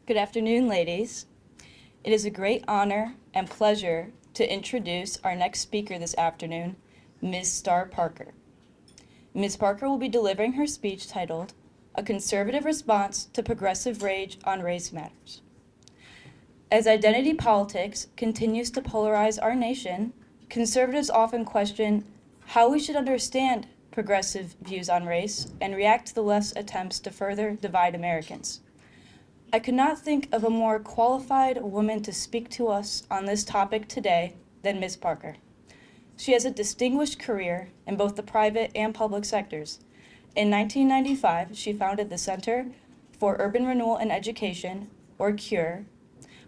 Good afternoon, ladies. It is a great honor and pleasure to introduce our next speaker this afternoon, Ms. Star Parker. Ms. Parker will be delivering her speech titled, A Conservative Response to Progressive Rage on Race Matters. As identity politics continues to polarize our nation, conservatives often question how we should understand progressive views on race and react to the left's attempts to further divide Americans. I could not think of a more qualified woman to speak to us on this topic today than Ms. Parker. She has a distinguished career in both the private and public sectors. In 1995, she founded the Center for Urban Renewal Education, or CURE,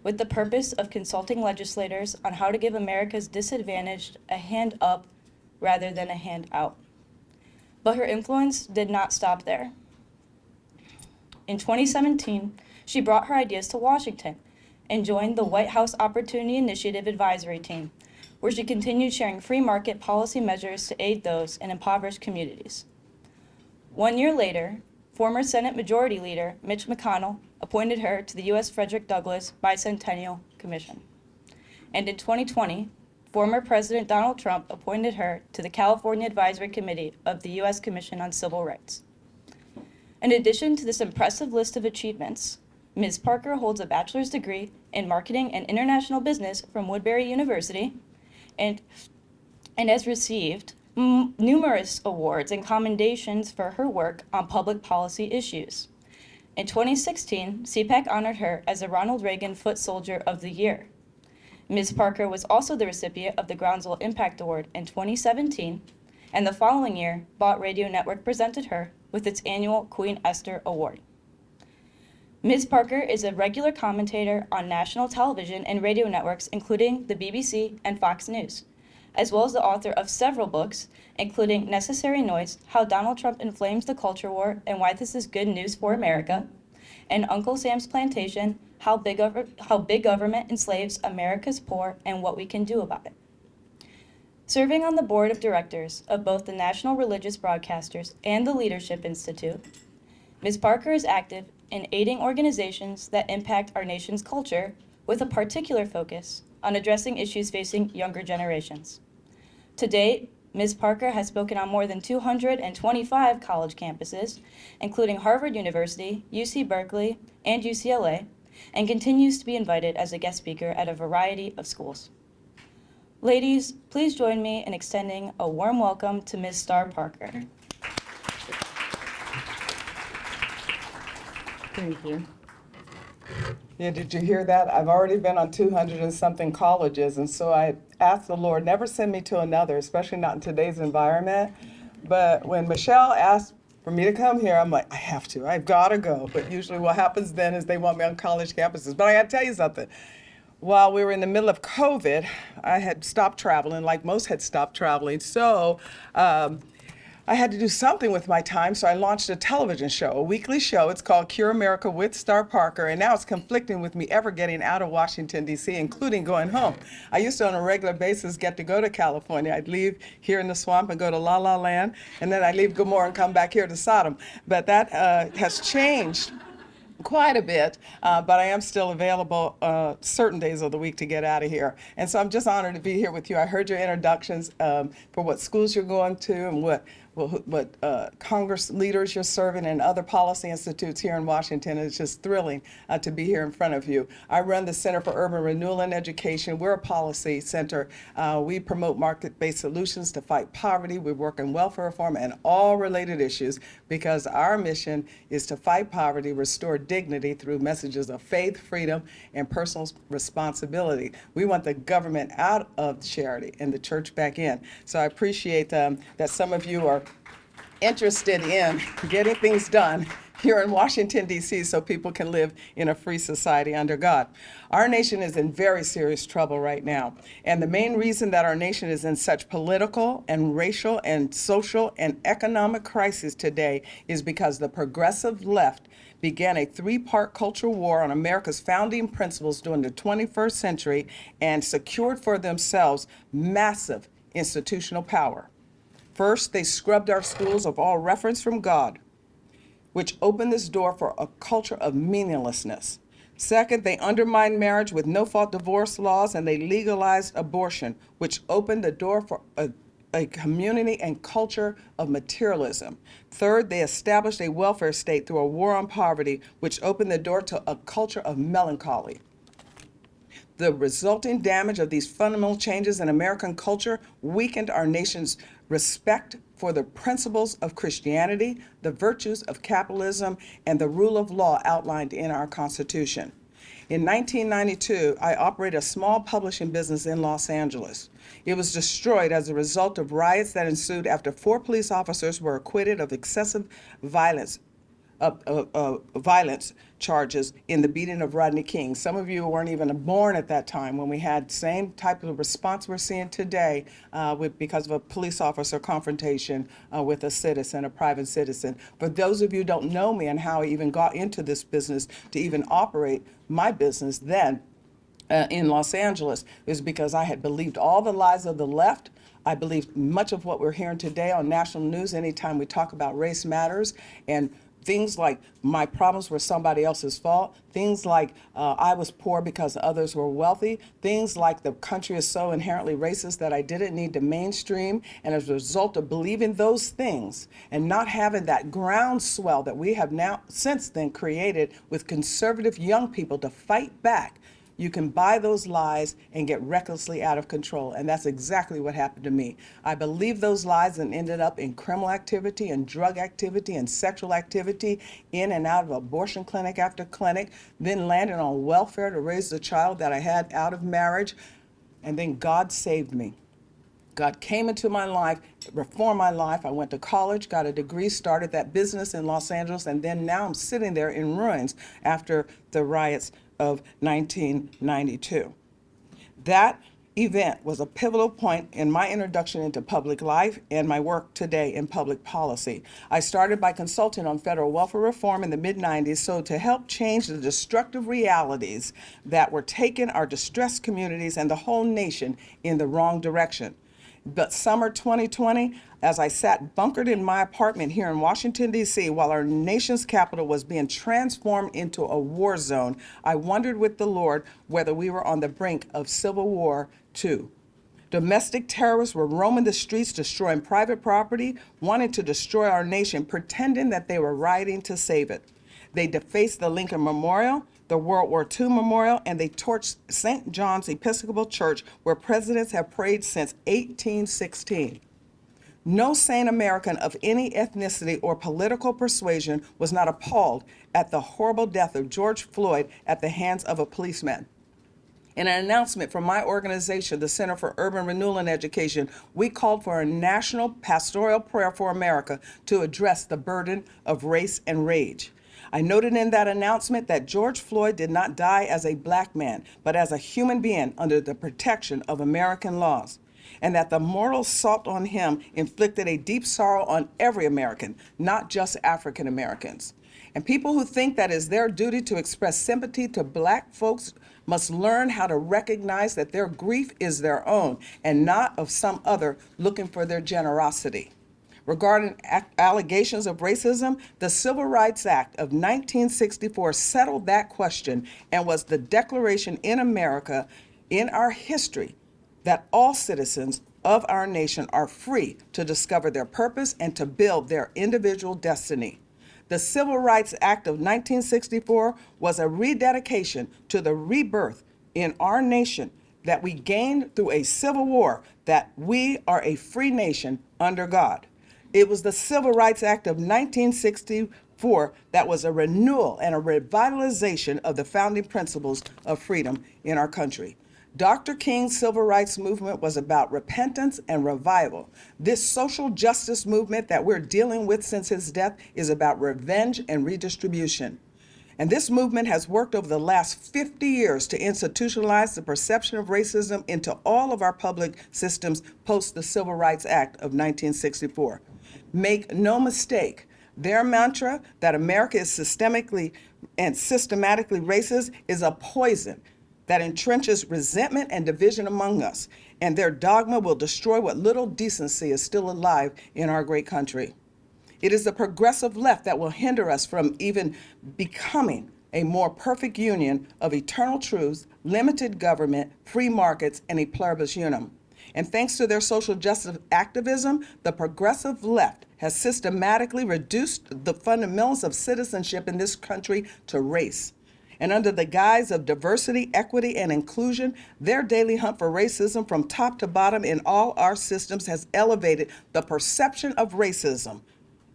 with the purpose of consulting legislators on how to give America's disadvantaged a hand up rather than a hand out. But her influence did not stop there. In 2017, she brought her ideas to Washington and joined the White House Opportunity Initiative Advisory Team, where she continued sharing free market policy measures to aid those in impoverished communities. 1 year later, former Senate Majority Leader Mitch McConnell appointed her to the U.S. Frederick Douglass Bicentennial Commission. And in 2020, former President Donald Trump appointed her to the California Advisory Committee of the U.S. Commission on Civil Rights. In addition to this impressive list of achievements, Ms. Parker holds a bachelor's degree in marketing and international business from Woodbury University and has received numerous awards and commendations for her work on public policy issues. In 2016, CPAC honored her as a Ronald Reagan Foot Soldier of the Year. Ms. Parker was also the recipient of the Groundswell Impact Award in 2017, and the following year, Bott Radio Network presented her with its annual Queen Esther Award. Ms. Parker is a regular commentator on national television and radio networks, including the BBC and Fox News, as well as the author of several books, including Necessary Noise, How Donald Trump Inflames the Culture War and Why This is Good News for America, and Uncle Sam's Plantation, How Big Government Enslaves America's Poor and What We Can Do About It. Serving on the board of directors of both the National Religious Broadcasters and the Leadership Institute, Ms. Parker is active in aiding organizations that impact our nation's culture with a particular focus on addressing issues facing younger generations. To date, Ms. Parker has spoken on more than 225 college campuses, including Harvard University, UC Berkeley, and UCLA, and continues to be invited as a guest speaker at a variety of schools. Ladies, please join me in extending a warm welcome to Ms. Star Parker. Thank you. Yeah, did you hear that? I've already been on 200 and something colleges, and so I asked the Lord, never send me to another, especially not in today's environment. But when Michelle asked for me to come here, I'm like, I have to, I've got to go. But usually what happens then is they want me on college campuses. But I got to tell you something. While we were in the middle of COVID, I had stopped traveling, like most had stopped traveling. So I had to do something with my time, so I launched a television show, a weekly show. It's called Cure America with Star Parker, and now it's conflicting with me ever getting out of Washington, D.C., including going home. I used to, on a regular basis, get to go to California. I'd leave here in the swamp and go to La La Land, and then I'd leave Gomorrah and come back here to Sodom. But that has changed quite a bit, but I am still available certain days of the week to get out of here. And so I'm just honored to be here with you. I heard your introductions for what schools you're going to and what Congress leaders you're serving and other policy institutes here in Washington. It's just thrilling to be here in front of you. I run the Center for Urban Renewal Education. We're a policy center. We promote market-based solutions to fight poverty. We work in welfare reform and all related issues because our mission is to fight poverty, restore dignity through messages of faith, freedom, and personal responsibility. We want the government out of charity and the church back in. So I appreciate that some of you are interested in getting things done here in Washington, D.C., so people can live in a free society under God. Our nation is in very serious trouble right now. And the main reason that our nation is in such political and racial and social and economic crisis today is because the progressive left began a three-part cultural war on America's founding principles during the 21st century and secured for themselves massive institutional power. First, they scrubbed our schools of all reference from God, which opened this door for a culture of meaninglessness. Second, they undermined marriage with no-fault divorce laws, and they legalized abortion, which opened the door for a community and culture of materialism. Third, they established a welfare state through a war on poverty, which opened the door to a culture of melancholy. The resulting damage of these fundamental changes in American culture weakened our nation's respect for the principles of Christianity, the virtues of capitalism, and the rule of law outlined in our Constitution. In 1992, I operated a small publishing business in Los Angeles. It was destroyed as a result of riots that ensued after 4 police officers were acquitted of excessive violence charges in the beating of Rodney King. Some of you weren't even born at that time when we had same type of response we're seeing today because of a police officer confrontation with a citizen, a private citizen. For those of you who don't know me and how I even got into this business to even operate my business then in Los Angeles, is because I had believed all the lies of the left. I believed much of what we're hearing today on national news anytime we talk about race matters, and things like my problems were somebody else's fault, things like I was poor because others were wealthy, things like the country is so inherently racist that I didn't need to mainstream. And as a result of believing those things and not having that groundswell that we have now since then created with conservative young people to fight back, you can buy those lies and get recklessly out of control. And that's exactly what happened to me. I believed those lies and ended up in criminal activity and drug activity and sexual activity, in and out of abortion clinic after clinic, then landed on welfare to raise the child that I had out of marriage. And then God saved me. God came into my life, reformed my life. I went to college, got a degree, started that business in Los Angeles, and then now I'm sitting there in ruins after the riots of 1992. That event was a pivotal point in my introduction into public life and my work today in public policy. I started by consulting on federal welfare reform in the mid-90s so to help change the destructive realities that were taking our distressed communities and the whole nation in the wrong direction. But summer 2020, as I sat bunkered in my apartment here in Washington, D.C., while our nation's capital was being transformed into a war zone, I wondered with the Lord whether we were on the brink of civil war too. Domestic terrorists were roaming the streets, destroying private property, wanting to destroy our nation, pretending that they were rioting to save it. They defaced the Lincoln Memorial, the World War II Memorial, and they torched St. John's Episcopal Church, where presidents have prayed since 1816. No sane American of any ethnicity or political persuasion was not appalled at the horrible death of George Floyd at the hands of a policeman. In an announcement from my organization, the Center for Urban Renewal Education, we called for a national pastoral prayer for America to address the burden of race and rage. I noted in that announcement that George Floyd did not die as a black man, but as a human being under the protection of American laws, and that the moral assault on him inflicted a deep sorrow on every American, not just African Americans. And people who think that it's their duty to express sympathy to black folks must learn how to recognize that their grief is their own and not of some other looking for their generosity. Regarding allegations of racism, the Civil Rights Act of 1964 settled that question and was the declaration in America, in our history, that all citizens of our nation are free to discover their purpose and to build their individual destiny. The Civil Rights Act of 1964 was a rededication to the rebirth in our nation that we gained through a civil war, that we are a free nation under God. It was the Civil Rights Act of 1964 that was a renewal and a revitalization of the founding principles of freedom in our country. Dr. King's civil rights movement was about repentance and revival. This social justice movement that we're dealing with since his death is about revenge and redistribution. And this movement has worked over the last 50 years to institutionalize the perception of racism into all of our public systems post the Civil Rights Act of 1964. Make no mistake, their mantra that America is systemically and systematically racist is a poison that entrenches resentment and division among us, and their dogma will destroy what little decency is still alive in our great country. It is the progressive left that will hinder us from even becoming a more perfect union of eternal truths, limited government, free markets, and a pluribus unum. And thanks to their social justice activism, the progressive left has systematically reduced the fundamentals of citizenship in this country to race. And under the guise of diversity, equity, and inclusion, their daily hunt for racism from top to bottom in all our systems has elevated the perception of racism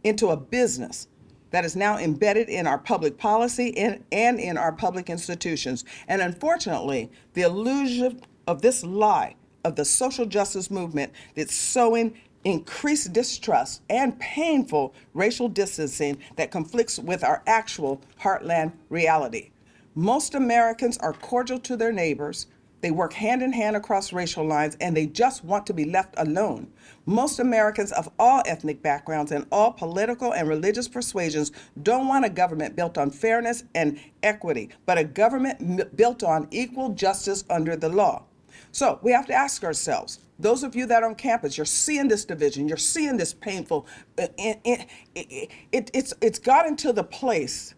into a business that is now embedded in our public policy and in our public institutions. And unfortunately, the illusion of this lie of the social justice movement that's sowing increased distrust and painful racial distancing that conflicts with our actual heartland reality. Most Americans are cordial to their neighbors. They work hand in hand across racial lines, and they just want to be left alone. Most Americans of all ethnic backgrounds and all political and religious persuasions don't want a government built on fairness and equity, but a government built on equal justice under the law. So we have to ask ourselves, those of you that are on campus, you're seeing this division, you're seeing this painful, it's gotten to the place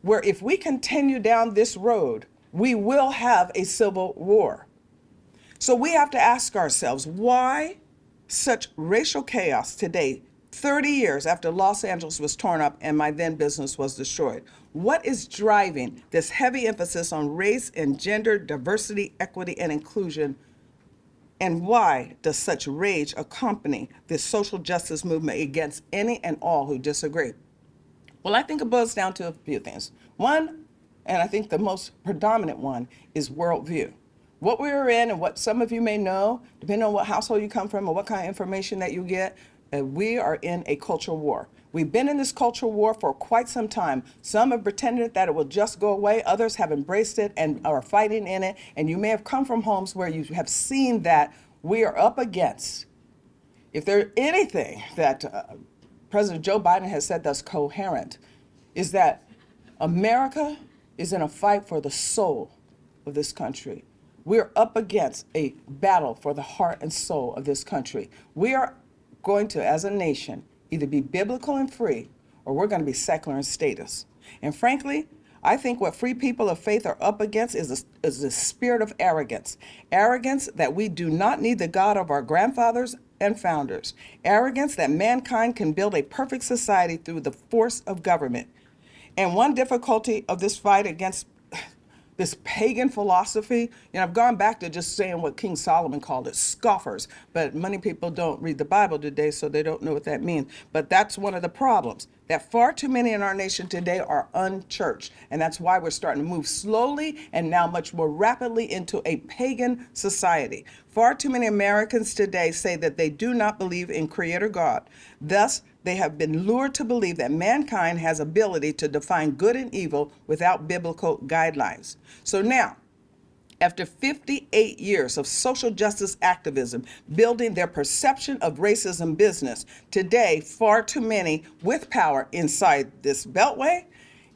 where if we continue down this road, we will have a civil war. So we have to ask ourselves, why such racial chaos today, 30 years after Los Angeles was torn up and my then business was destroyed? What is driving this heavy emphasis on race and gender, diversity, equity, and inclusion? And why does such rage accompany this social justice movement against any and all who disagree? Well, I think it boils down to a few things. One, and I think the most predominant one, is worldview. What we're in and what some of you may know, depending on what household you come from or what kind of information that you get, we are in a cultural war. We've been in this cultural war for quite some time. Some have pretended that it will just go away. Others have embraced it and are fighting in it. And you may have come from homes where you have seen that we are up against. If there's anything that President Joe Biden has said that's coherent, is that America is in a fight for the soul of this country. We're up against a battle for the heart and soul of this country. We are going to, as a nation, either be biblical and free, or we're going to be secular in status. And frankly, I think what free people of faith are up against is the spirit of arrogance. Arrogance that we do not need the God of our grandfathers and founders. Arrogance that mankind can build a perfect society through the force of government. And one difficulty of this fight against this pagan philosophy, I've gone back to just saying what King Solomon called it, scoffers. But many people don't read the Bible today, so they don't know what that means. But that's one of the problems, that far too many in our nation today are unchurched. And that's why we're starting to move slowly and now much more rapidly into a pagan society. Far too many Americans today say that they do not believe in Creator God. Thus, they have been lured to believe that mankind has ability to define good and evil without biblical guidelines. So now, after 58 years of social justice activism, building their perception of racism business, today, far too many with power inside this beltway,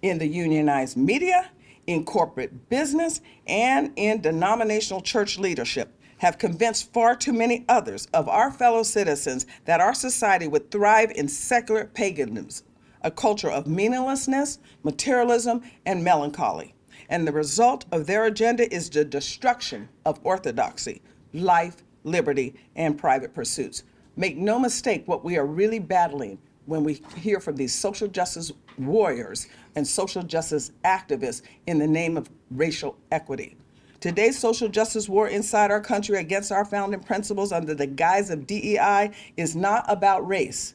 in the unionized media, in corporate business, and in denominational church leadership have convinced far too many others of our fellow citizens that our society would thrive in secular paganism, a culture of meaninglessness, materialism, and melancholy. And the result of their agenda is the destruction of orthodoxy, life, liberty, and private pursuits. Make no mistake what we are really battling when we hear from these social justice warriors and social justice activists in the name of racial equity. Today's social justice war inside our country against our founding principles under the guise of DEI is not about race.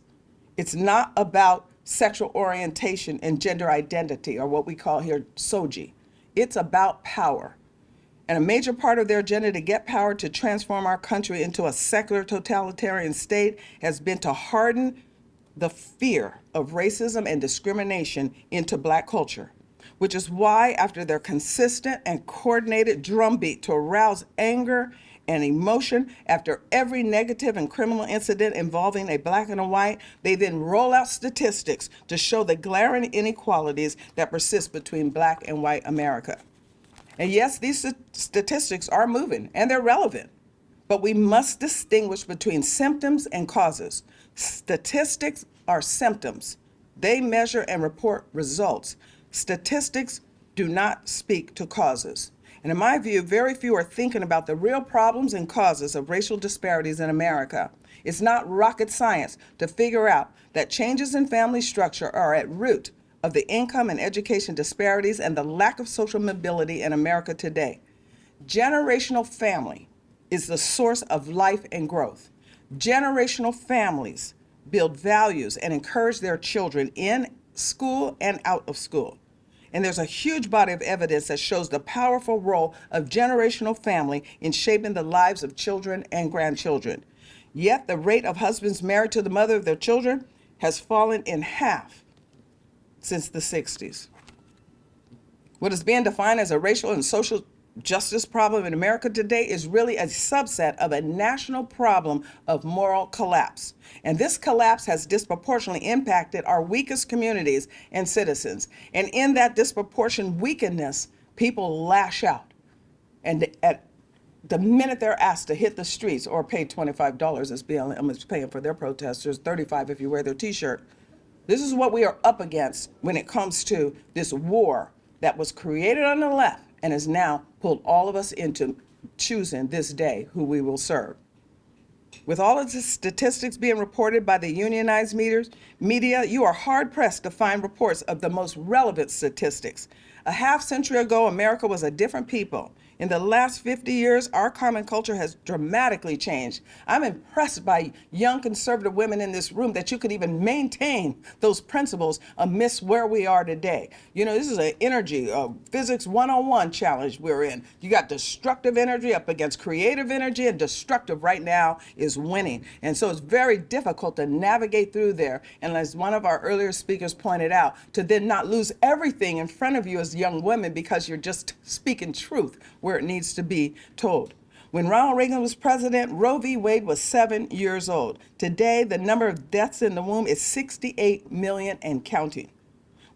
It's not about sexual orientation and gender identity, or what we call here SOGI. It's about power. And a major part of their agenda to get power to transform our country into a secular totalitarian state has been to harden the fear of racism and discrimination into Black culture, which is why, after their consistent and coordinated drumbeat to arouse anger and emotion after every negative and criminal incident involving a Black and a white, they then roll out statistics to show the glaring inequalities that persist between Black and white America. And yes, these statistics are moving and they're relevant, but we must distinguish between symptoms and causes. Statistics are symptoms. They measure and report results. Statistics do not speak to causes. And in my view, very few are thinking about the real problems and causes of racial disparities in America. It's not rocket science to figure out that changes in family structure are at root of the income and education disparities and the lack of social mobility in America today. Generational family is the source of life and growth. Generational families build values and encourage their children in school and out of school. And there's a huge body of evidence that shows the powerful role of generational family in shaping the lives of children and grandchildren. Yet the rate of husbands married to the mother of their children has fallen in half since the 60s. What is being defined as a racial and social justice problem in America today is really a subset of a national problem of moral collapse. And this collapse has disproportionately impacted our weakest communities and citizens. And in that disproportionate weakness, people lash out. And at the minute they're asked to hit the streets or pay $25 as BLM is paying for their protesters, $35 if you wear their t-shirt. This is what we are up against when it comes to this war that was created on the left and has now pulled all of us into choosing this day who we will serve. With all of the statistics being reported by the unionized media, you are hard-pressed to find reports of the most relevant statistics. A half century ago, America was a different people. In the last 50 years, our common culture has dramatically changed. I'm impressed by young conservative women in this room that you could even maintain those principles amidst where we are today. You know, this is an energy, physics 101 challenge we're in. You got destructive energy up against creative energy, and destructive right now is winning. And so it's very difficult to navigate through there. And as one of our earlier speakers pointed out, to then not lose everything in front of you as young women because you're just speaking truth where it needs to be told. When Ronald Reagan was president, Roe v. Wade was 7 years old. Today, the number of deaths in the womb is 68 million and counting.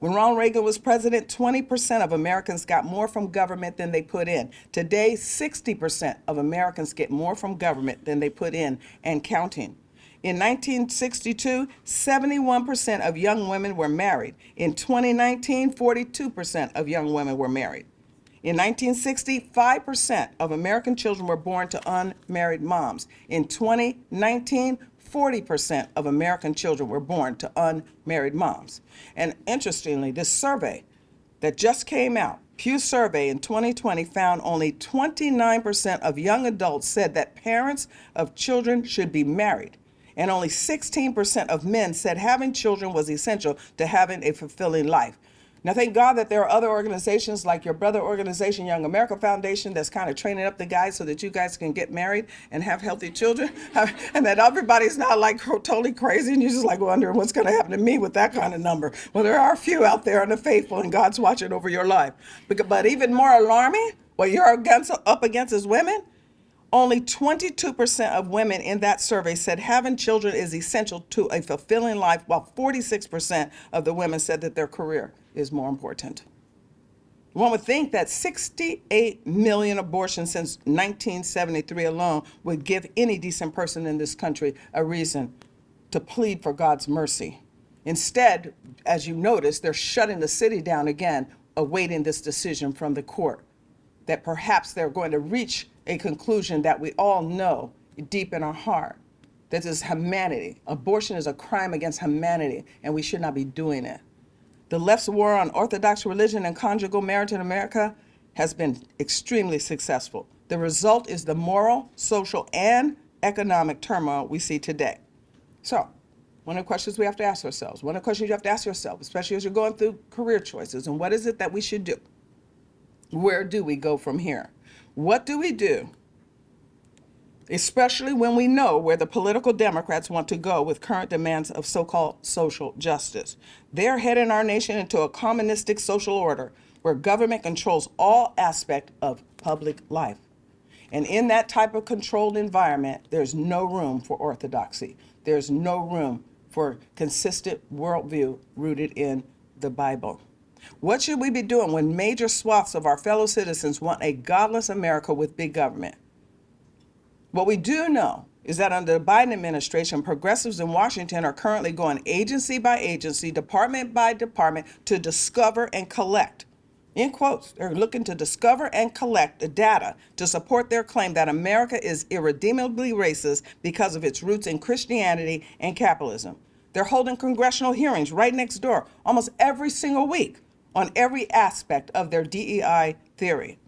When Ronald Reagan was president, 20% of Americans got more from government than they put in. Today, 60% of Americans get more from government than they put in and counting. In 1962, 71% of young women were married. In 2019, 42% of young women were married. In 1960, 5% of American children were born to unmarried moms. In 2019, 40% of American children were born to unmarried moms. And interestingly, this survey that just came out, Pew survey in 2020, found only 29% of young adults said that parents of children should be married. And only 16% of men said having children was essential to having a fulfilling life. Now, thank God that there are other organizations like your brother organization, Young America Foundation, that's kind of training up the guys so that you guys can get married and have healthy children. And that everybody's not like totally crazy and you're just like wondering what's going to happen to me with that kind of number. Well, there are a few out there in the faithful and God's watching over your life. But even more alarming, what you're up against is women. Only 22% of women in that survey said having children is essential to a fulfilling life, while 46% of the women said that their career is more important. One would think that 68 million abortions since 1973 alone would give any decent person in this country a reason to plead for God's mercy. Instead, as you notice, they're shutting the city down again, awaiting this decision from the court, that perhaps they're going to reach a conclusion that we all know deep in our heart, that is humanity. Abortion is a crime against humanity, and we should not be doing it. The left's war on orthodox religion and conjugal marriage in America has been extremely successful. The result is the moral, social, and economic turmoil we see today. So, one of the questions we have to ask ourselves, one of the questions you have to ask yourself, especially as you're going through career choices, and what is it that we should do? Where do we go from here? What do we do, especially when we know where the political Democrats want to go with current demands of so-called social justice? They're heading our nation into a communistic social order where government controls all aspects of public life. And in that type of controlled environment, there's no room for orthodoxy. There's no room for consistent worldview rooted in the Bible. What should we be doing when major swaths of our fellow citizens want a godless America with big government? What we do know is that under the Biden administration, progressives in Washington are currently going agency by agency, department by department to discover and collect In quotes, they're looking to discover and collect the data to support their claim that America is irredeemably racist because of its roots in Christianity and capitalism. They're holding congressional hearings right next door almost every single week on every aspect of their DEI theory.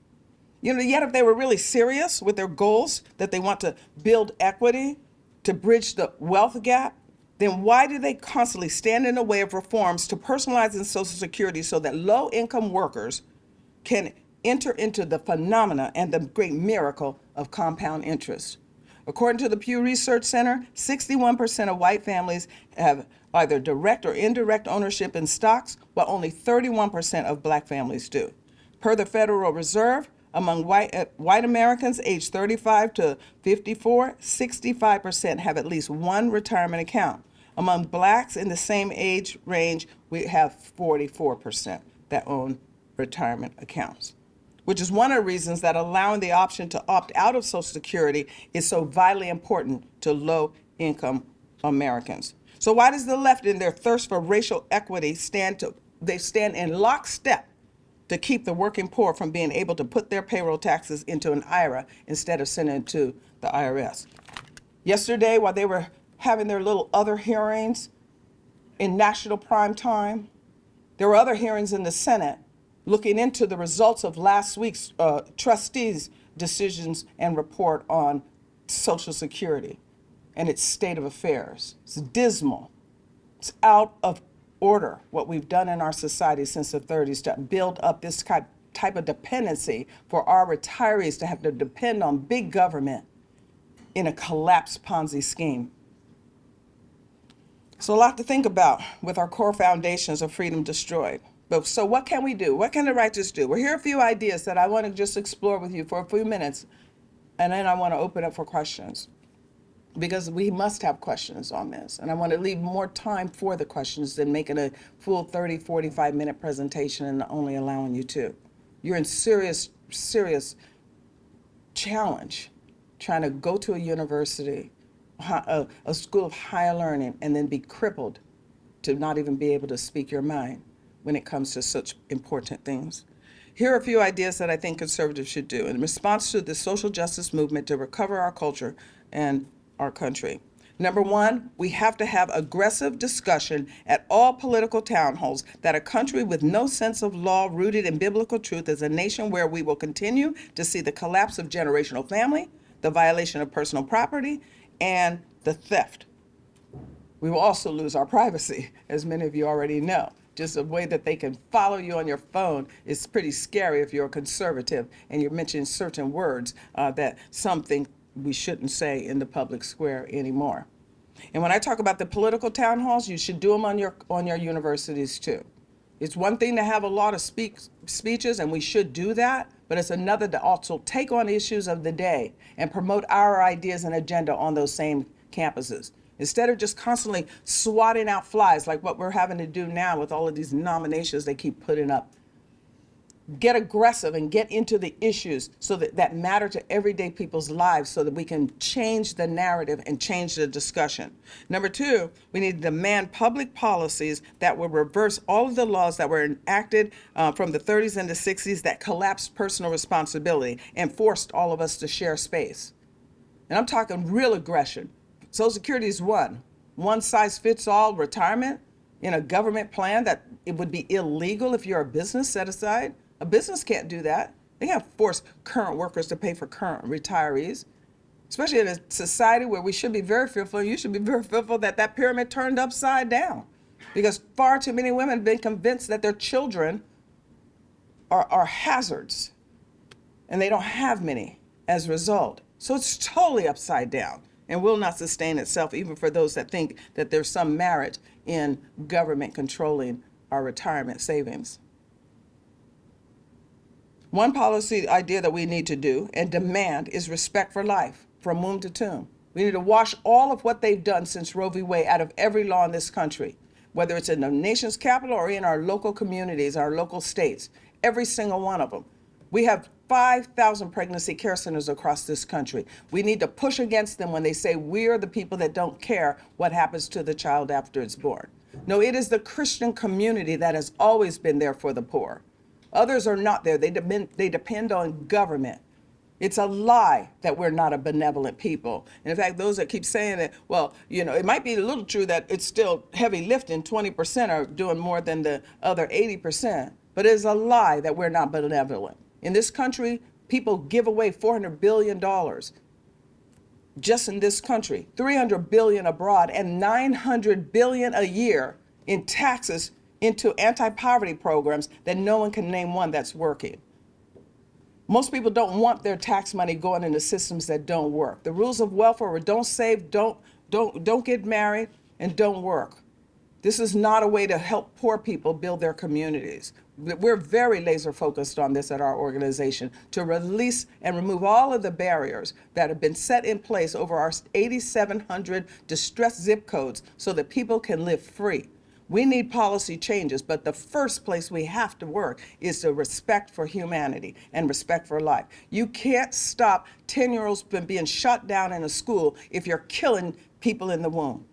Yet if they were really serious with their goals, that they want to build equity, to bridge the wealth gap, then why do they constantly stand in the way of reforms to personalizing Social Security so that low-income workers can enter into the phenomena and the great miracle of compound interest? According to the Pew Research Center, 61% of white families have either direct or indirect ownership in stocks, while only 31% of black families do. Per the Federal Reserve, among white Americans aged 35 to 54, 65% have at least one retirement account. Among blacks in the same age range, we have 44% that own retirement accounts, which is one of the reasons that allowing the option to opt out of Social Security is so vitally important to low-income Americans. So why does the left, in their thirst for racial equity, stand in lockstep to keep the working poor from being able to put their payroll taxes into an IRA instead of sending it to the IRS? Yesterday, while they were having their little other hearings in national prime time, there were other hearings in the Senate looking into the results of last week's trustees' decisions and report on Social Security and its state of affairs. It's dismal. It's out of order what we've done in our society since the 30s to build up this type of dependency for our retirees to have to depend on big government in a collapsed Ponzi scheme. So a lot to think about with our core foundations of freedom destroyed. But so what can we do? What can the righteous do? Well, here are a few ideas that I want to just explore with you for a few minutes, and then I want to open up for questions, because we must have questions on this. And I want to leave more time for the questions than making a full 30, 45-minute presentation and only allowing you two. You're in serious challenge trying to go to a university, a school of higher learning, and then be crippled to not even be able to speak your mind when it comes to such important things. Here are a few ideas that I think conservatives should do in response to the social justice movement to recover our culture and our country. Number one, we have to have aggressive discussion at all political town halls that a country with no sense of law rooted in biblical truth is a nation where we will continue to see the collapse of generational family, the violation of personal property, and the theft. We will also lose our privacy, as many of you already know. Just the way that they can follow you on your phone is pretty scary if you're a conservative and you're mentioning certain words that some think we shouldn't say in the public square anymore. And when I talk about the political town halls, you should do them on your universities too. It's one thing to have a lot of speeches, and we should do that, but it's another to also take on issues of the day and promote our ideas and agenda on those same campuses. Instead of just constantly swatting out flies like what we're having to do now with all of these nominations they keep putting up. Get aggressive and get into the issues so that matter to everyday people's lives so that we can change the narrative and change the discussion. Number two, we need to demand public policies that will reverse all of the laws that were enacted from the 30s and the 60s that collapsed personal responsibility and forced all of us to share space. And I'm talking real aggression. Social Security is one size fits all retirement in a government plan that it would be illegal if you're a business set aside. A business can't do that. They can't force current workers to pay for current retirees, especially in a society where we should be very fearful. You should be very fearful that that pyramid turned upside down, because far too many women have been convinced that their children are hazards, and they don't have many as a result. So it's totally upside down and will not sustain itself, even for those that think that there's some merit in government controlling our retirement savings. One policy idea that we need to do and demand is respect for life, from womb to tomb. We need to wash all of what they've done since Roe v. Wade out of every law in this country, whether it's in the nation's capital or in our local communities, our local states, every single one of them. We have 5,000 pregnancy care centers across this country. We need to push against them when they say we're the people that don't care what happens to the child after it's born. No, it is the Christian community that has always been there for the poor. Others are not there. They depend on government. It's a lie that we're not a benevolent people. And in fact, those that keep saying it, well, it might be a little true that it's still heavy lifting. 20% are doing more than the other 80%. But it's a lie that we're not benevolent. In this country, people give away $400 billion just in this country, $300 billion abroad, and $900 billion a year in taxes into anti-poverty programs that no one can name one that's working. Most people don't want their tax money going into systems that don't work. The rules of welfare were don't save, don't get married, and don't work. This is not a way to help poor people build their communities. We're very laser focused on this at our organization to release and remove all of the barriers that have been set in place over our 8,700 distressed zip codes so that people can live free. We need policy changes, but the first place we have to work is the respect for humanity and respect for life. You can't stop 10-year-olds from being shut down in a school if you're killing people in the womb.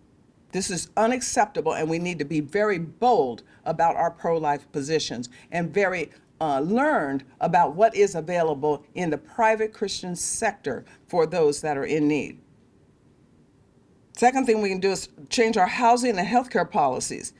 This is unacceptable, and we need to be very bold about our pro-life positions and very learned about what is available in the private Christian sector for those that are in need. Second thing we can do is change our housing and healthcare policies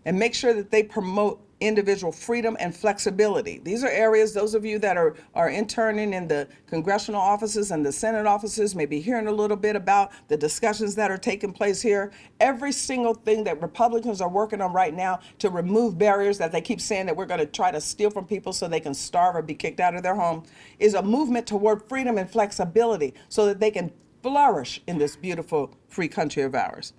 and make sure that they promote individual freedom and flexibility. These are areas, those of you that are interning in the congressional offices and the Senate offices may be hearing a little bit about the discussions that are taking place here. Every single thing that Republicans are working on right now to remove barriers that they keep saying that we're going to try to steal from people so they can starve or be kicked out of their home is a movement toward freedom and flexibility so that they can flourish in this beautiful free country of ours.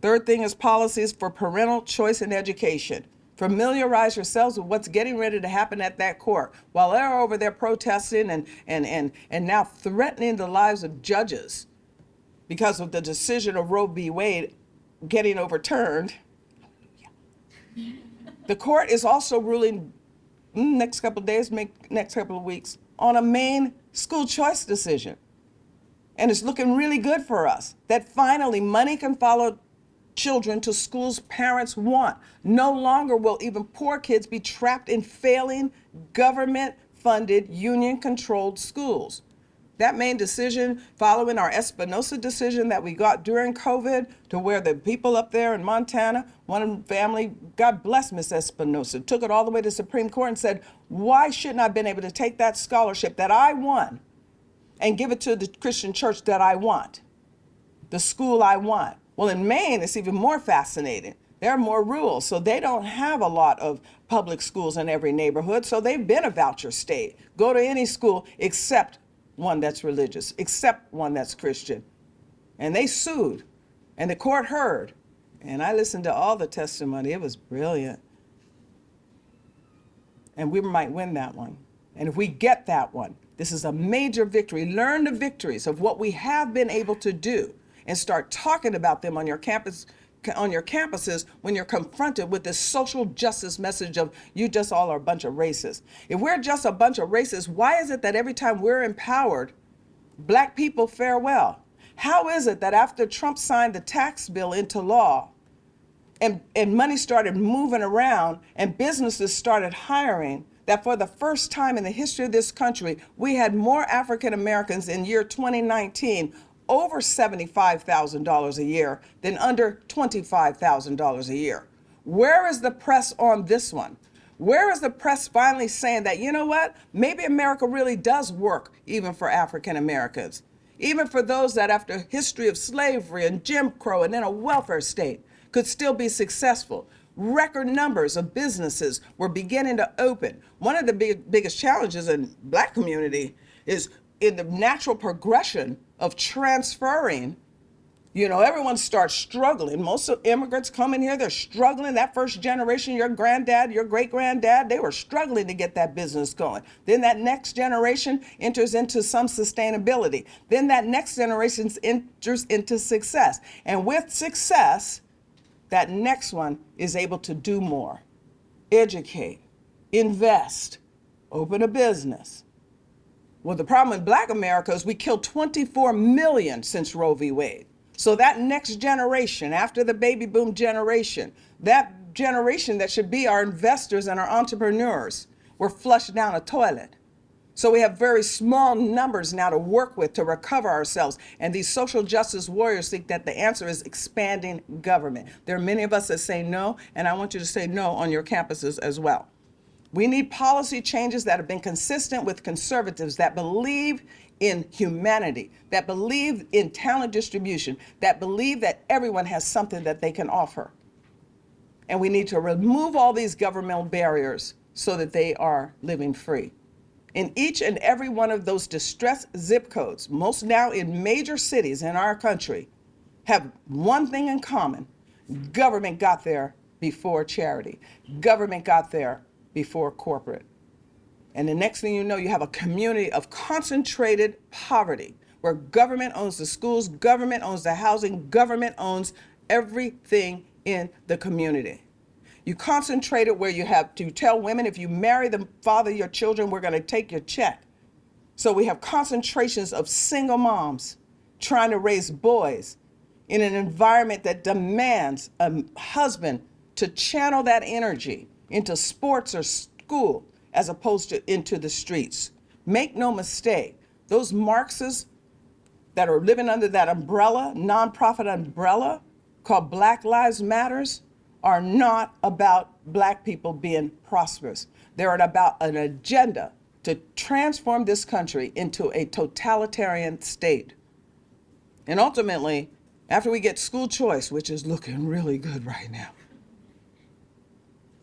Third thing is policies for parental choice in education. Familiarize yourselves with what's getting ready to happen at that court. While they're over there protesting and now threatening the lives of judges because of the decision of Roe v. Wade getting overturned, the court is also ruling next couple of days, next couple of weeks, on a Maine school choice decision. And it's looking really good for us that finally money can follow children to schools parents want. No longer will even poor kids be trapped in failing government-funded, union-controlled schools. That main decision, following our Espinosa decision that we got during COVID, to where the people up there in Montana, one family, God bless Miss Espinosa, took it all the way to Supreme Court and said, why shouldn't I have been able to take that scholarship that I won and give it to the Christian church that I want, the school I want? Well, in Maine, it's even more fascinating. There are more rural, so they don't have a lot of public schools in every neighborhood, so they've been a voucher state. Go to any school except one that's religious, except one that's Christian. And they sued, and the court heard. And I listened to all the testimony. It was brilliant. And we might win that one. And if we get that one, this is a major victory. Learn the victories of what we have been able to do and start talking about them on your campuses when you're confronted with this social justice message of you just all are a bunch of racists. If we're just a bunch of racists, why is it that every time we're empowered, Black people fare well? How is it that after Trump signed the tax bill into law and money started moving around and businesses started hiring, that for the first time in the history of this country, we had more African Americans in year 2019 over $75,000 a year than under $25,000 a year? Where is the press on this one? Where is the press finally saying that, you know what, maybe America really does work even for African Americans, even for those that after a history of slavery and Jim Crow and then a welfare state could still be successful? Record numbers of businesses were beginning to open. One of the biggest challenges in Black community is in the natural progression of transferring. Everyone starts struggling. Most of immigrants come in here, they're struggling. That first generation, your granddad, your great-granddad, they were struggling to get that business going. Then that next generation enters into some sustainability. Then that next generation enters into success. And with success, that next one is able to do more, educate, invest, open a business. Well, the problem in Black America is we killed 24 million since Roe v. Wade. So that next generation, after the baby boom generation, that generation that should be our investors and our entrepreneurs, were flushed down a toilet. So we have very small numbers now to work with to recover ourselves. And these social justice warriors think that the answer is expanding government. There are many of us that say no, and I want you to say no on your campuses as well. We need policy changes that have been consistent with conservatives that believe in humanity, that believe in talent distribution, that believe that everyone has something that they can offer. And we need to remove all these governmental barriers so that they are living free. In each and every one of those distressed zip codes, most now in major cities in our country, have one thing in common. Government got there before charity. Government got there before corporate. And the next thing you know, you have a community of concentrated poverty where government owns the schools, government owns the housing, government owns everything in the community. You concentrate it where you have to tell women, if you marry the father of your children, we're going to take your check. So we have concentrations of single moms trying to raise boys in an environment that demands a husband to channel that energy into sports or school as opposed to into the streets. Make no mistake, those Marxists that are living under that umbrella, nonprofit umbrella called Black Lives Matters, are not about Black people being prosperous. They're about an agenda to transform this country into a totalitarian state. And ultimately, after we get school choice, which is looking really good right now,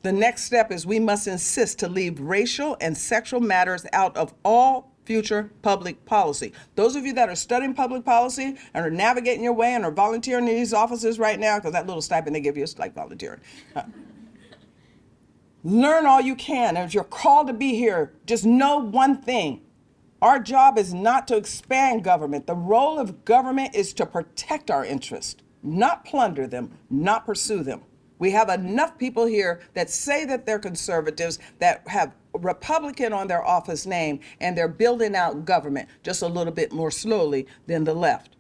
the next step is we must insist to leave racial and sexual matters out of all future public policy. Those of you that are studying public policy and are navigating your way and are volunteering in these offices right now, because that little stipend they give you is like volunteering. Learn all you can. And if you're called to be here, just know one thing. Our job is not to expand government. The role of government is to protect our interests, not plunder them, not pursue them. We have enough people here that say that they're conservatives, that have Republican on their office name, and they're building out government just a little bit more slowly than the left.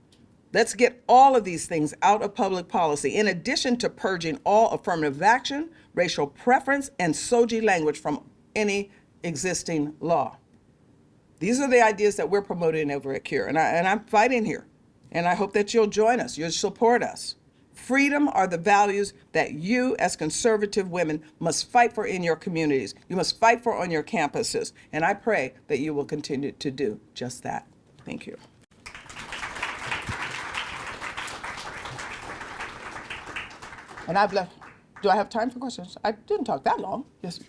Let's get all of these things out of public policy, in addition to purging all affirmative action, racial preference, and SOGI language from any existing law. These are the ideas that we're promoting over at CURE, and I'm fighting here. And I hope that you'll join us, you'll support us. Freedom are the values that you as conservative women must fight for in your communities. You must fight for on your campuses. And I pray that you will continue to do just that. Thank you. And I've left. Do I have time for questions? I didn't talk that long, just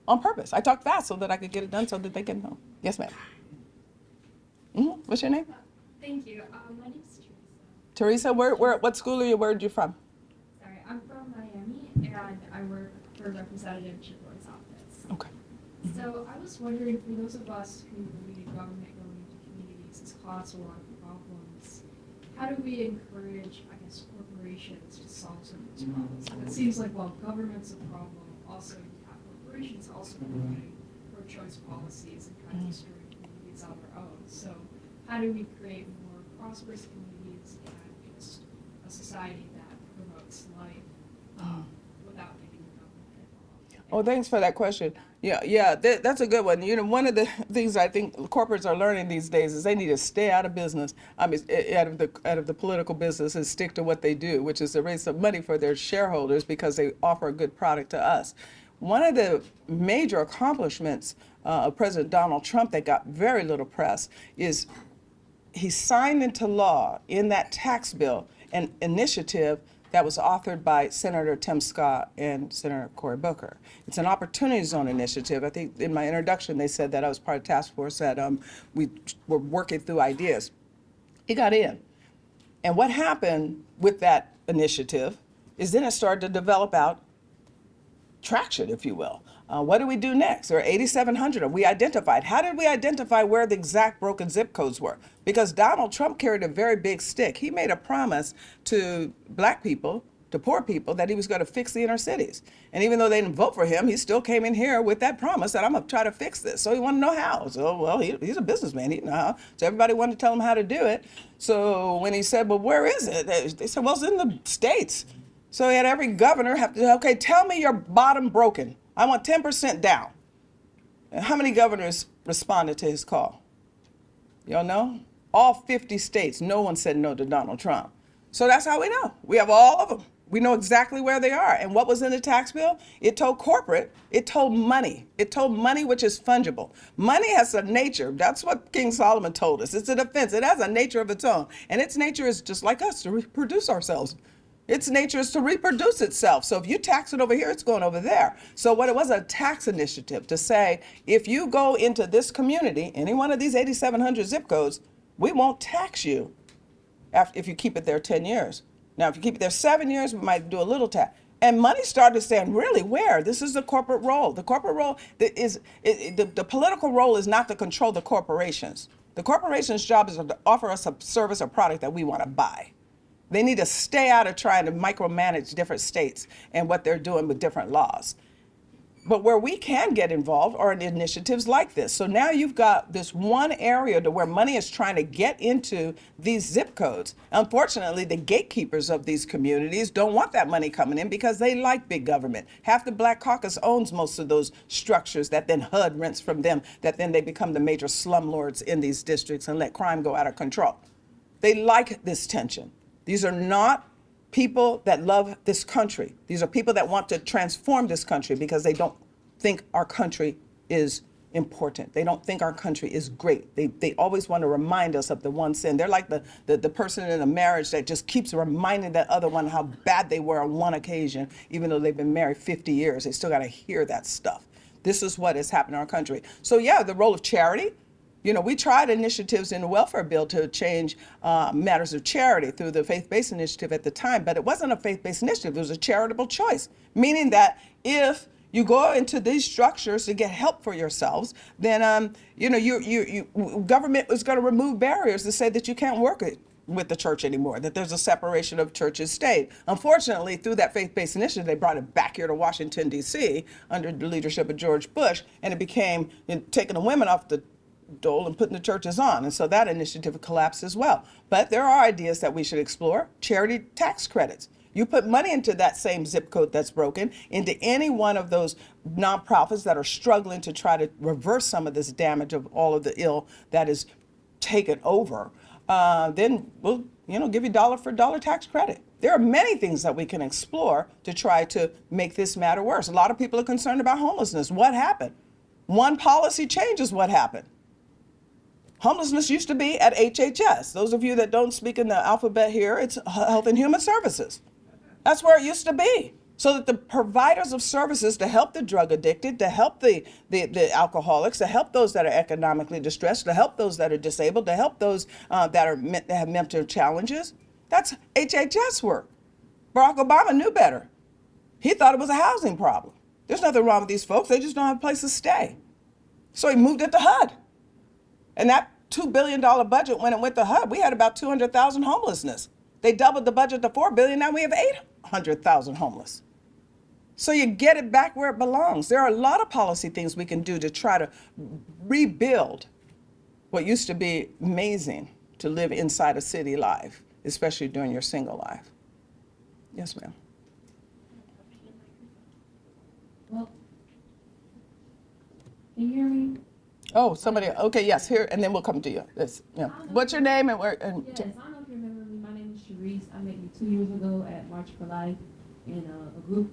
on purpose. I talked fast so that I could get it done so that they can know. Yes, ma'am. What's your name? Thank you. My name's Teresa, what school are you? Where are you from? Sorry, I'm from Miami, and I work for Representative Chiplo's office. Okay. So I was wondering, for those of us who believe government going into communities has caused a lot of problems, how do we encourage, I guess, corporations to solve some of these problems? And it seems like while government's a problem, also you have corporations also providing pro-choice policies and kind of destroying communities on their own. So how do we create more prosperous communities and just a society that promotes life without getting the government involved? Oh, thanks for that question. Yeah, that's a good one. You know, one of the things I think corporates are learning these days is they need to stay out of business. I mean, out of the political business and stick to what they do, which is to raise some money for their shareholders because they offer a good product to us. One of the major accomplishments of President Donald Trump that got very little press is he signed into law in that tax bill an initiative that was authored by Senator Tim Scott and Senator Cory Booker. It's an opportunity zone initiative. I think in my introduction they said that I was part of the task force that we were working through ideas. It got in. And what happened with that initiative is then it started to develop out traction, if you will. What do we do next? There are 8,700 we identified. How did we identify where the exact broken zip codes were? Because Donald Trump carried a very big stick. He made a promise to Black people, to poor people, that he was going to fix the inner cities. And even though they didn't vote for him, he still came in here with that promise that I'm going to try to fix this. So he wanted to know how. So, well, he's a businessman. He know how. So everybody wanted to tell him how to do it. So when he said, well, where is it? They said, well, it's in the states. So he had every governor have to, okay, tell me your bottom broken. I want 10% down. How many governors responded to his call? Y'all know? All 50 states, no one said no to Donald Trump. So that's how we know. We have all of them. We know exactly where they are. And what was in the tax bill? It told corporate, it told money. It told money which is fungible. Money has a nature. That's what King Solomon told us. It's a defense. It has a nature of its own. And its nature is just like us, to reproduce ourselves. Its nature is to reproduce itself. So if you tax it over here, it's going over there. So what it was, a tax initiative to say, if you go into this community, any one of these 8,700 zip codes, we won't tax you if you keep it there 10 years. Now, if you keep it there 7 years, we might do a little tax. And money started saying, really, where? This is the corporate role. The corporate role is, the political role is not to control the corporations. The corporation's job is to offer us a service or product that we want to buy. They need to stay out of trying to micromanage different states and what they're doing with different laws. But where we can get involved are in initiatives like this. So now you've got this one area to where money is trying to get into these zip codes. Unfortunately, the gatekeepers of these communities don't want that money coming in because they like big government. Half the Black Caucus owns most of those structures that then HUD rents from them, that then they become the major slumlords in these districts and let crime go out of control. They like this tension. These are not people that love this country. These are people that want to transform this country because they don't think our country is important. They don't think our country is great. They always want to remind us of the one sin. They're like the person in a marriage that just keeps reminding that other one how bad they were on one occasion, even though they've been married 50 years. They still got to hear that stuff. This is what has happened in our country. So yeah, the role of charity. You know, we tried initiatives in the welfare bill to change matters of charity through the faith-based initiative at the time, but it wasn't a faith-based initiative. It was a charitable choice, meaning that if you go into these structures to get help for yourselves, then government is going to remove barriers to say that you can't work with the church anymore, that there's a separation of church and state. Unfortunately, through that faith-based initiative, they brought it back here to Washington, D.C. under the leadership of George Bush, and it became taking the women off the dole and putting the churches on. And so that initiative collapsed as well. But there are ideas that we should explore. Charity tax credits. You put money into that same zip code that's broken, into any one of those nonprofits that are struggling to try to reverse some of this damage of all of the ill that is taken over, then we'll give you dollar for dollar tax credit. There are many things that we can explore to try to make this matter worse. A lot of people are concerned about homelessness. What happened? One policy change is what happened. Homelessness used to be at HHS. Those of you that don't speak in the alphabet here, it's Health and Human Services. That's where it used to be. So that the providers of services to help the drug addicted, to help the alcoholics, to help those that are economically distressed, to help those that are disabled, to help those that have mental challenges, that's HHS work. Barack Obama knew better. He thought it was a housing problem. There's nothing wrong with these folks. They just don't have a place to stay. So he moved it to HUD. And that $2 billion budget, when it went to HUD, we had about 200,000 homelessness. They doubled the budget to $4 billion. Now we have 800,000 homeless. So you get it back where it belongs. There are a lot of policy things we can do to try to rebuild what used to be amazing to live inside a city life, especially during your single life. Yes, ma'am. Well, can you hear me? Oh, somebody, okay, yes, here, and then we'll come to you. What's your name and where? Yes, I don't know if you remember me. My name is Sharice. I met you 2 years ago at March for Life, and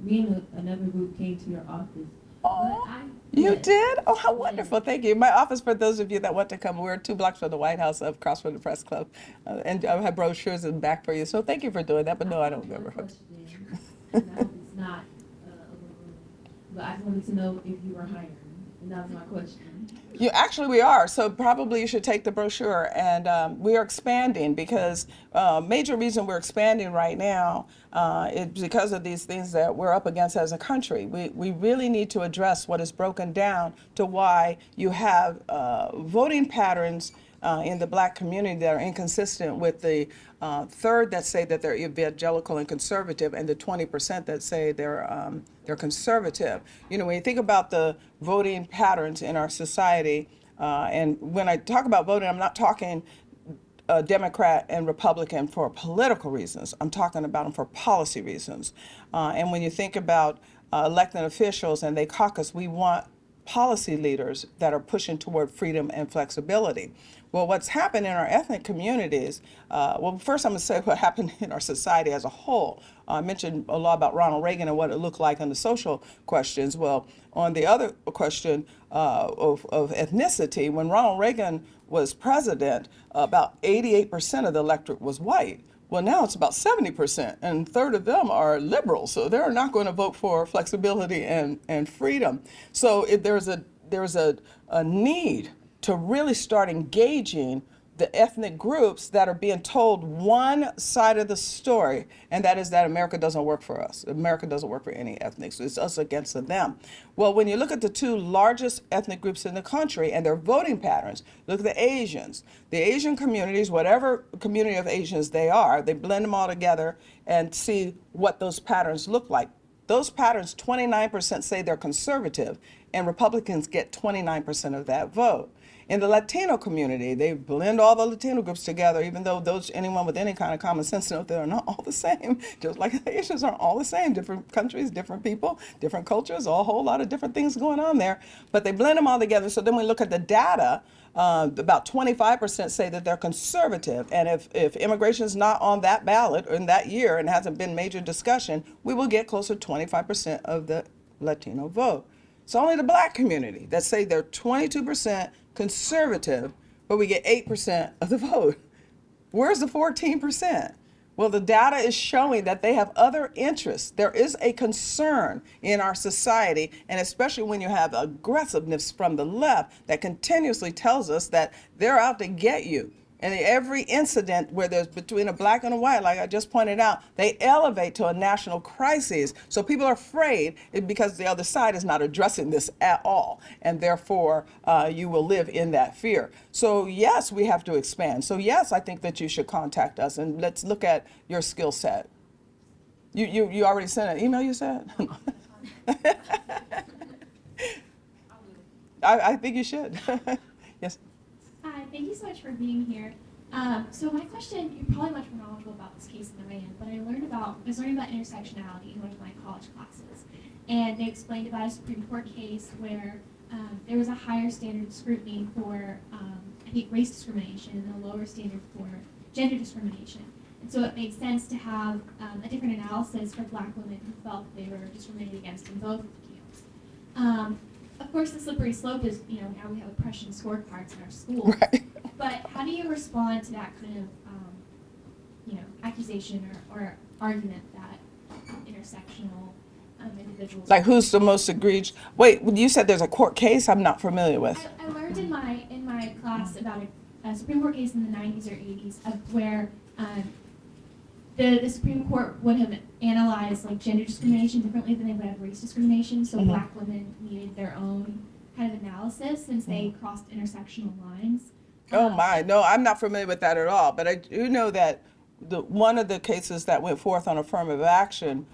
me and another group came to your office. Oh, you did? Oh, how wonderful. Thank you. My office, for those of you that want to come, we're 2 blocks from the White House, across from the Press Club. And I have brochures in the back for you. So thank you for doing that. But no, I don't remember. And I hope it's not but I just wanted to know if you were hiring. And that was my question. We are. So probably you should take the brochure. And we are expanding because major reason we're expanding right now is because of these things that we're up against as a country. We really need to address what is broken down to why you have voting patterns in the Black community that are inconsistent with the third that say that they're evangelical and conservative, and the 20% that say they're conservative. When you think about the voting patterns in our society, and when I talk about voting, I'm not talking Democrat and Republican for political reasons. I'm talking about them for policy reasons. And when you think about elected officials and they caucus, we want policy leaders that are pushing toward freedom and flexibility. Well, what's happened in our ethnic communities, well, first I'm going to say what happened in our society as a whole. I mentioned a lot about Ronald Reagan and what it looked like on the social questions. Well, on the other question of ethnicity, when Ronald Reagan was president, about 88% of the electorate was white. Well, now it's about 70%, and a third of them are liberals, so they're not going to vote for flexibility and freedom. So there's a need to really start engaging the ethnic groups that are being told one side of the story, and that is that America doesn't work for us. America doesn't work for any ethnics. It's us against them. Well, when you look at the two largest ethnic groups in the country and their voting patterns, look at the Asians. The Asian communities, whatever community of Asians they are, they blend them all together and see what those patterns look like. Those patterns, 29% say they're conservative, and Republicans get 29% of that vote. In the Latino community, they blend all the Latino groups together, even though anyone with any kind of common sense knows they're not all the same, just like the Asians aren't all the same. Different countries, different people, different cultures, a whole lot of different things going on there. But they blend them all together. So then we look at the data, about 25% say that they're conservative. And if immigration is not on that ballot in that year and hasn't been major discussion, we will get closer to 25% of the Latino vote. It's only the black community that say they're 22% conservative, but we get 8% of the vote. Where's the 14%? Well, the data is showing that they have other interests. There is a concern in our society, and especially when you have aggressiveness from the left that continuously tells us that they're out to get you. And every incident where there's between a black and a white, like I just pointed out, they elevate to a national crisis. So people are afraid because the other side is not addressing this at all. And therefore, you will live in that fear. So yes, we have to expand. So yes, I think that you should contact us and let's look at your skill set. You already sent an email, you said? I think you should. Yes. Hi, thank you so much for being here. So my question, you're probably much more knowledgeable about this case than I am, but I was learning about intersectionality in one of my college classes. And they explained about a Supreme Court case where there was a higher standard of scrutiny for, I think, race discrimination and a lower standard for gender discrimination. And so it made sense to have a different analysis for black women who felt they were discriminated against in both of the camps. Of course, the slippery slope is, now we have oppression scorecards in our schools. Right. But how do you respond to that kind of, accusation or argument that intersectional individuals? Like who's the most egregious? Wait, you said there's a court case I'm not familiar with. I learned in my class about a Supreme Court case in the 90s or 80s of where the Supreme Court would have analyzed like gender discrimination differently than they would have race discrimination. So black women needed their own kind of analysis since they crossed intersectional lines. Oh my, no, I'm not familiar with that at all. But I do know that one of the cases that went forth on affirmative action,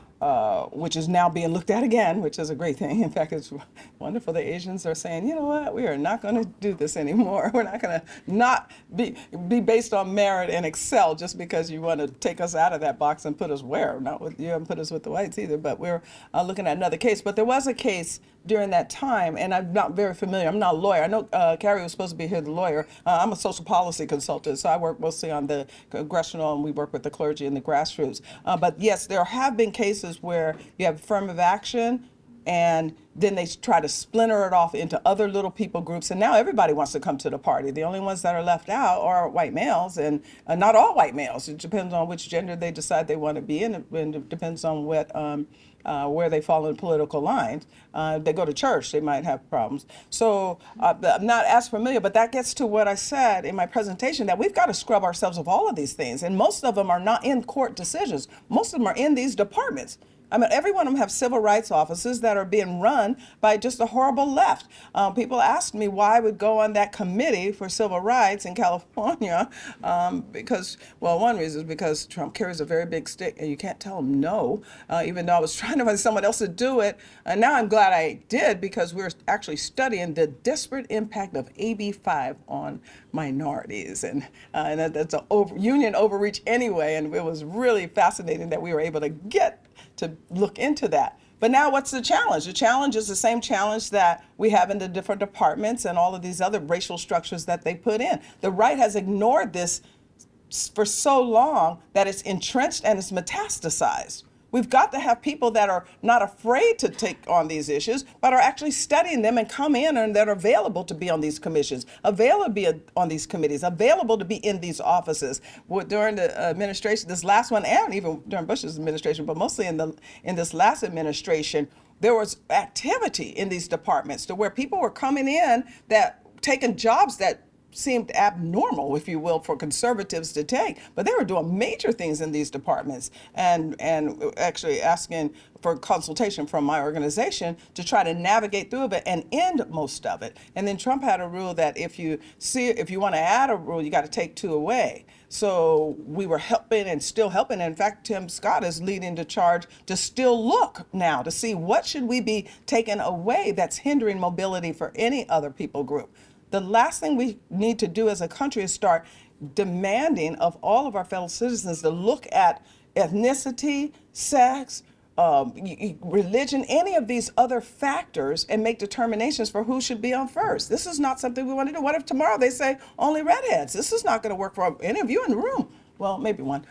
which is now being looked at again, which is a great thing. In fact, it's wonderful. The Asians are saying, you know what, we are not going to do this anymore. We're not going to not be based on merit and excel just because you want to take us out of that box and put us where? Not with you haven't put us with the whites either. But we're looking at another case. But there was a case during that time, and I'm not very familiar. I'm not a lawyer. I know Carrie was supposed to be here, the lawyer. I'm a social policy consultant, so I work mostly on the congressional, and we work with the clergy and the grassroots. But yes, there have been cases where you have affirmative action, and then they try to splinter it off into other little people groups, and now everybody wants to come to the party. The only ones that are left out are white males, and not all white males. It depends on which gender they decide they want to be in, and it depends on what where they fall in political lines. They go to church, they might have problems. So I'm not as familiar, but that gets to what I said in my presentation, that we've got to scrub ourselves of all of these things, and most of them are not in court decisions. Most of them are in these departments. I mean, every one of them have civil rights offices that are being run by just a horrible left. People asked me why I would go on that committee for civil rights in California, because, well, one reason is because Trump carries a very big stick and you can't tell him no, even though I was trying to find someone else to do it. And now I'm glad I did, because we're actually studying the disparate impact of AB 5 on minorities. And that's a union overreach anyway, and it was really fascinating that we were able to get to look into that. But now what's the challenge? The challenge is the same challenge that we have in the different departments and all of these other racial structures that they put in. The right has ignored this for so long that it's entrenched and it's metastasized. We've got to have people that are not afraid to take on these issues, but are actually studying them and come in and that are available to be on these commissions, available to be on these committees, available to be in these offices. During the administration, this last one, and even during Bush's administration, but mostly in this last administration, there was activity in these departments to where people were coming in that taking jobs that seemed abnormal, if you will, for conservatives to take. But they were doing major things in these departments and actually asking for consultation from my organization to try to navigate through it and end most of it. And then Trump had a rule that if you want to add a rule, you got to take two away. So we were helping and still helping. In fact, Tim Scott is leading the charge to still look now to see what should we be taking away that's hindering mobility for any other people group. The last thing we need to do as a country is start demanding of all of our fellow citizens to look at ethnicity, sex, religion, any of these other factors and make determinations for who should be on first. This is not something we want to do. What if tomorrow they say only redheads? This is not going to work for any of you in the room. Well, maybe one.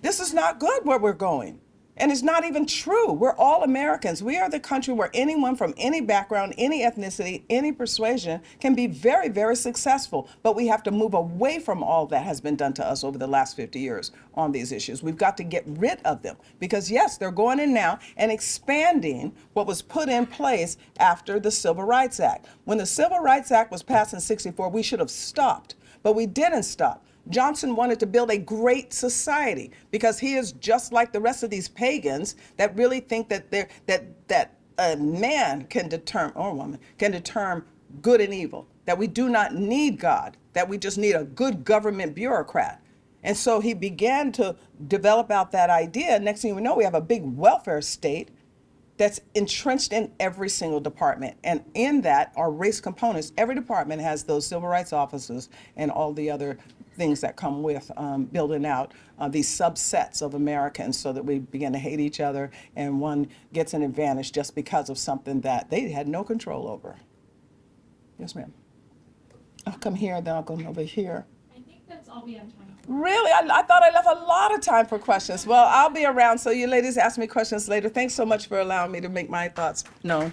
This is not good where we're going. And it's not even true. We're all Americans. We are the country where anyone from any background, any ethnicity, any persuasion can be very, very successful. But we have to move away from all that has been done to us over the last 50 years on these issues. We've got to get rid of them because, yes, they're going in now and expanding what was put in place after the Civil Rights Act. When the Civil Rights Act was passed in '64, we should have stopped, but we didn't stop. Johnson wanted to build a great society because he is just like the rest of these pagans that really think that a man can determine, or a woman can determine good and evil, that we do not need God, that we just need a good government bureaucrat. And so he began to develop out that idea. Next thing we know, we have a big welfare state that's entrenched in every single department. And in that are race components. Every department has those civil rights officers and all the other things that come with building out these subsets of Americans so that we begin to hate each other and one gets an advantage just because of something that they had no control over. Yes, ma'am. I'll come here, then I'll go over here. I think that's all we have time for. Really? I thought I left a lot of time for questions. Well, I'll be around, so you ladies ask me questions later. Thanks so much for allowing me to make my thoughts known.